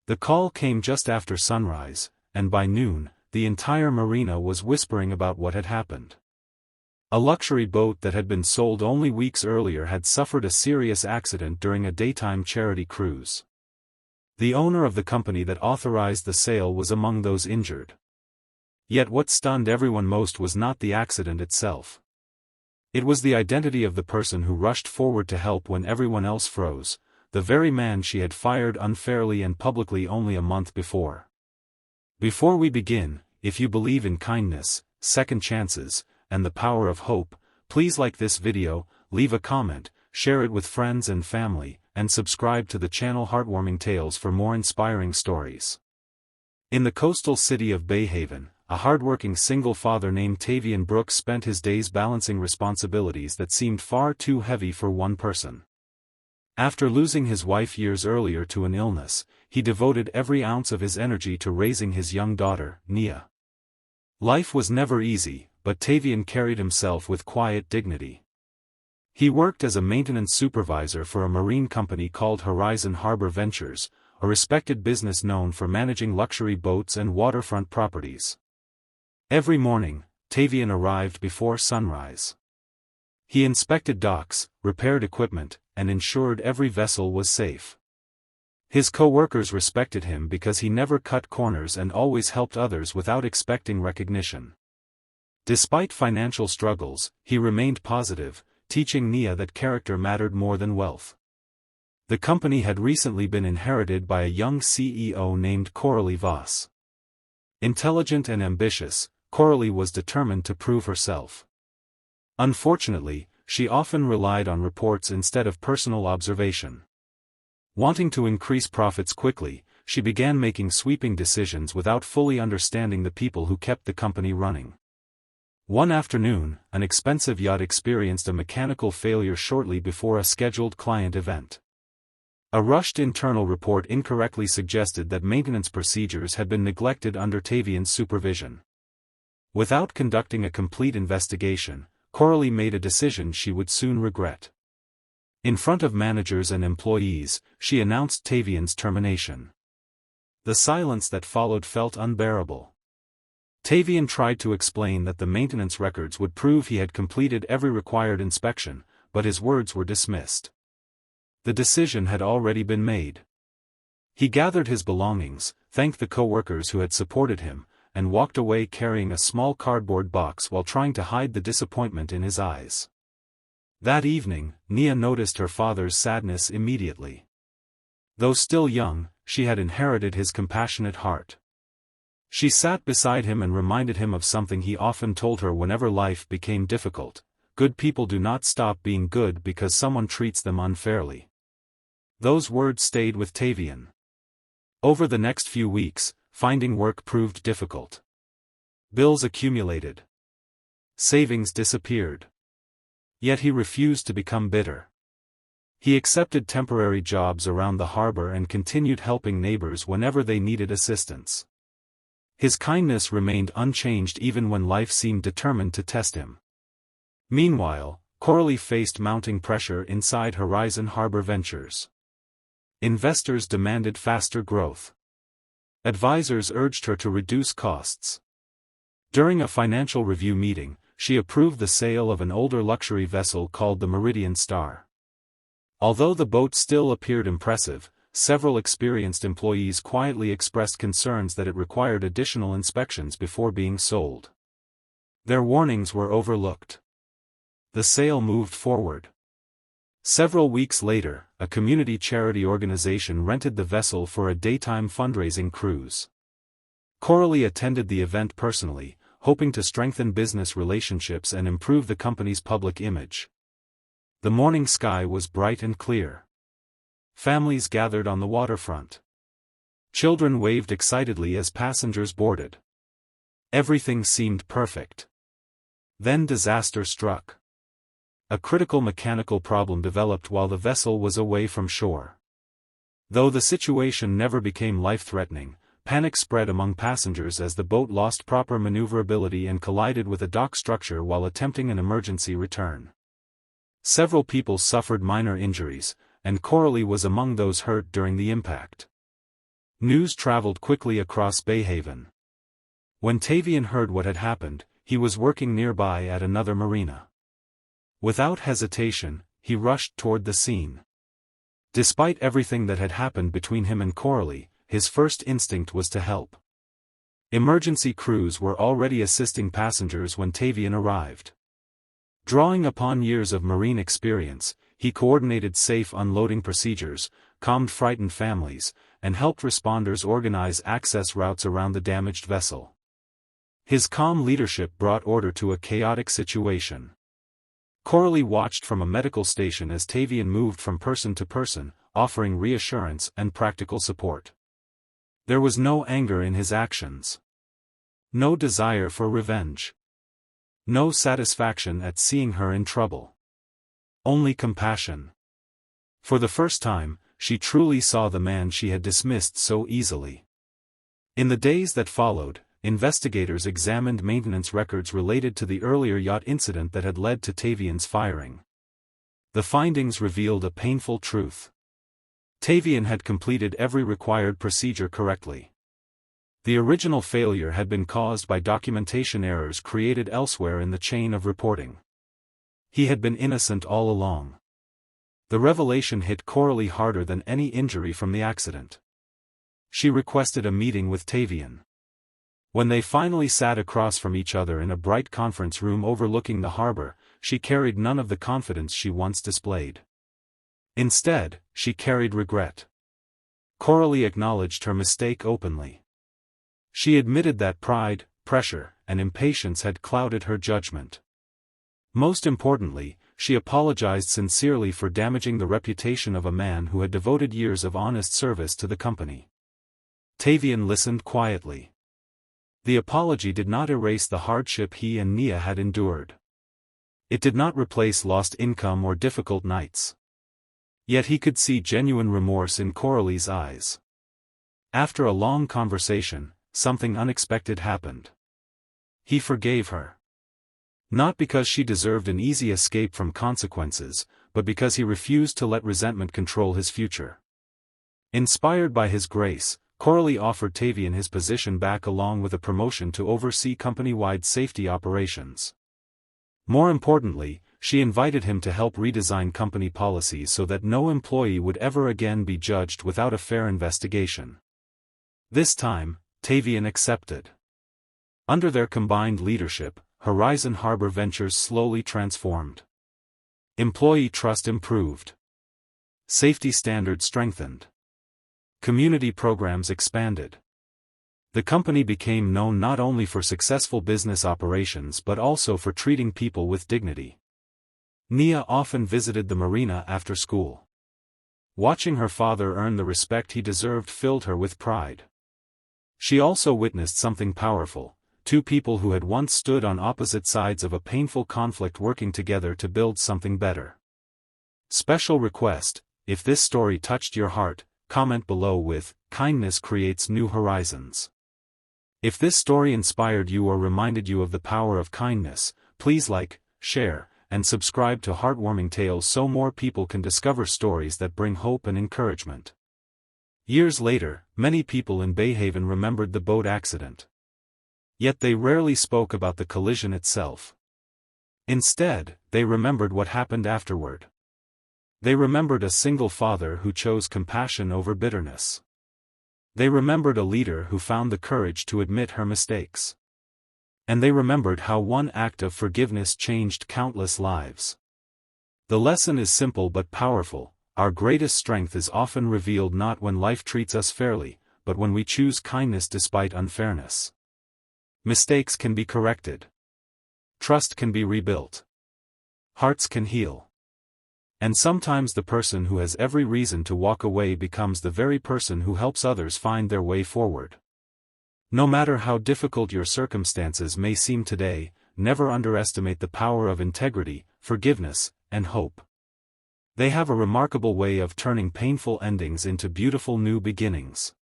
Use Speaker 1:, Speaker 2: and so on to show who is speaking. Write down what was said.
Speaker 1: The call came just after sunrise, and by noon, the entire marina was whispering about what had happened. A luxury boat that had been sold only weeks earlier had suffered a serious accident during a daytime charity cruise. The owner of the company that authorized the sale was among those injured. Yet what stunned everyone most was not the accident itself. It was the identity of the person who rushed forward to help when everyone else froze, the very man she had fired unfairly and publicly only a month before. Before we begin, if you believe in kindness, second chances, and the power of hope, please like this video, leave a comment, share it with friends and family, and subscribe to the channel Heartwarming Tales for more inspiring stories. In the coastal city of Bayhaven, a hardworking single father named Tavian Brooks spent his days balancing responsibilities that seemed far too heavy for one person. After losing his wife years earlier to an illness, he devoted every ounce of his energy to raising his young daughter, Nia. Life was never easy, but Tavian carried himself with quiet dignity. He worked as a maintenance supervisor for a marine company called Horizon Harbor Ventures, a respected business known for managing luxury boats and waterfront properties. Every morning, Tavian arrived before sunrise. He inspected docks, repaired equipment, and ensured every vessel was safe. His co-workers respected him because he never cut corners and always helped others without expecting recognition. Despite financial struggles, he remained positive, teaching Nia that character mattered more than wealth. The company had recently been inherited by a young CEO named Coralie Voss. Intelligent and ambitious, Coralie was determined to prove herself. Unfortunately, she often relied on reports instead of personal observation. Wanting to increase profits quickly, she began making sweeping decisions without fully understanding the people who kept the company running. One afternoon, an expensive yacht experienced a mechanical failure shortly before a scheduled client event. A rushed internal report incorrectly suggested that maintenance procedures had been neglected under Tavian's supervision. Without conducting a complete investigation, Coralie made a decision she would soon regret. In front of managers and employees, she announced Tavian's termination. The silence that followed felt unbearable. Tavian tried to explain that the maintenance records would prove he had completed every required inspection, but his words were dismissed. The decision had already been made. He gathered his belongings, thanked the co-workers who had supported him, and walked away carrying a small cardboard box while trying to hide the disappointment in his eyes. That evening, Nia noticed her father's sadness immediately. Though still young, she had inherited his compassionate heart. She sat beside him and reminded him of something he often told her whenever life became difficult: good people do not stop being good because someone treats them unfairly. Those words stayed with Tavian. Over the next few weeks, finding work proved difficult. Bills accumulated. Savings disappeared. Yet he refused to become bitter. He accepted temporary jobs around the harbor and continued helping neighbors whenever they needed assistance. His kindness remained unchanged even when life seemed determined to test him. Meanwhile, Coralie faced mounting pressure inside Horizon Harbor Ventures. Investors demanded faster growth. Advisors urged her to reduce costs. During a financial review meeting, she approved the sale of an older luxury vessel called the Meridian Star. Although the boat still appeared impressive, several experienced employees quietly expressed concerns that it required additional inspections before being sold. Their warnings were overlooked. The sale moved forward. Several weeks later, a community charity organization rented the vessel for a daytime fundraising cruise. Coralie attended the event personally, hoping to strengthen business relationships and improve the company's public image. The morning sky was bright and clear. Families gathered on the waterfront. Children waved excitedly as passengers boarded. Everything seemed perfect. Then disaster struck. A critical mechanical problem developed while the vessel was away from shore. Though the situation never became life-threatening, panic spread among passengers as the boat lost proper maneuverability and collided with a dock structure while attempting an emergency return. Several people suffered minor injuries, and Coralie was among those hurt during the impact. News traveled quickly across Bayhaven. When Tavian heard what had happened, he was working nearby at another marina. Without hesitation, he rushed toward the scene. Despite everything that had happened between him and Coralie, his first instinct was to help. Emergency crews were already assisting passengers when Tavian arrived. Drawing upon years of marine experience, he coordinated safe unloading procedures, calmed frightened families, and helped responders organize access routes around the damaged vessel. His calm leadership brought order to a chaotic situation. Coralie watched from a medical station as Tavian moved from person to person, offering reassurance and practical support. There was no anger in his actions. No desire for revenge. No satisfaction at seeing her in trouble. Only compassion. For the first time, she truly saw the man she had dismissed so easily. In the days that followed, investigators examined maintenance records related to the earlier yacht incident that had led to Tavian's firing. The findings revealed a painful truth. Tavian had completed every required procedure correctly. The original failure had been caused by documentation errors created elsewhere in the chain of reporting. He had been innocent all along. The revelation hit Coralie harder than any injury from the accident. She requested a meeting with Tavian. When they finally sat across from each other in a bright conference room overlooking the harbor, she carried none of the confidence she once displayed. Instead, she carried regret. Coralie acknowledged her mistake openly. She admitted that pride, pressure, and impatience had clouded her judgment. Most importantly, she apologized sincerely for damaging the reputation of a man who had devoted years of honest service to the company. Tavian listened quietly. The apology did not erase the hardship he and Nia had endured. It did not replace lost income or difficult nights. Yet he could see genuine remorse in Coralie's eyes. After a long conversation, something unexpected happened. He forgave her. Not because she deserved an easy escape from consequences, but because he refused to let resentment control his future. Inspired by his grace, Coralie offered Tavian his position back along with a promotion to oversee company-wide safety operations. More importantly, she invited him to help redesign company policies so that no employee would ever again be judged without a fair investigation. This time, Tavian accepted. Under their combined leadership, Horizon Harbor Ventures slowly transformed. Employee trust improved. Safety standards strengthened. Community programs expanded. The company became known not only for successful business operations but also for treating people with dignity. Nia often visited the marina after school. Watching her father earn the respect he deserved filled her with pride. She also witnessed something powerful, two people who had once stood on opposite sides of a painful conflict working together to build something better. Special request: if this story touched your heart, comment below with, "Kindness creates new horizons." If this story inspired you or reminded you of the power of kindness, please like, share, and subscribe to Heartwarming Tales so more people can discover stories that bring hope and encouragement. Years later, many people in Bayhaven remembered the boat accident. Yet they rarely spoke about the collision itself. Instead, they remembered what happened afterward. They remembered a single father who chose compassion over bitterness. They remembered a leader who found the courage to admit her mistakes. And they remembered how one act of forgiveness changed countless lives. The lesson is simple but powerful: our greatest strength is often revealed not when life treats us fairly, but when we choose kindness despite unfairness. Mistakes can be corrected. Trust can be rebuilt. Hearts can heal. And sometimes the person who has every reason to walk away becomes the very person who helps others find their way forward. No matter how difficult your circumstances may seem today, never underestimate the power of integrity, forgiveness, and hope. They have a remarkable way of turning painful endings into beautiful new beginnings.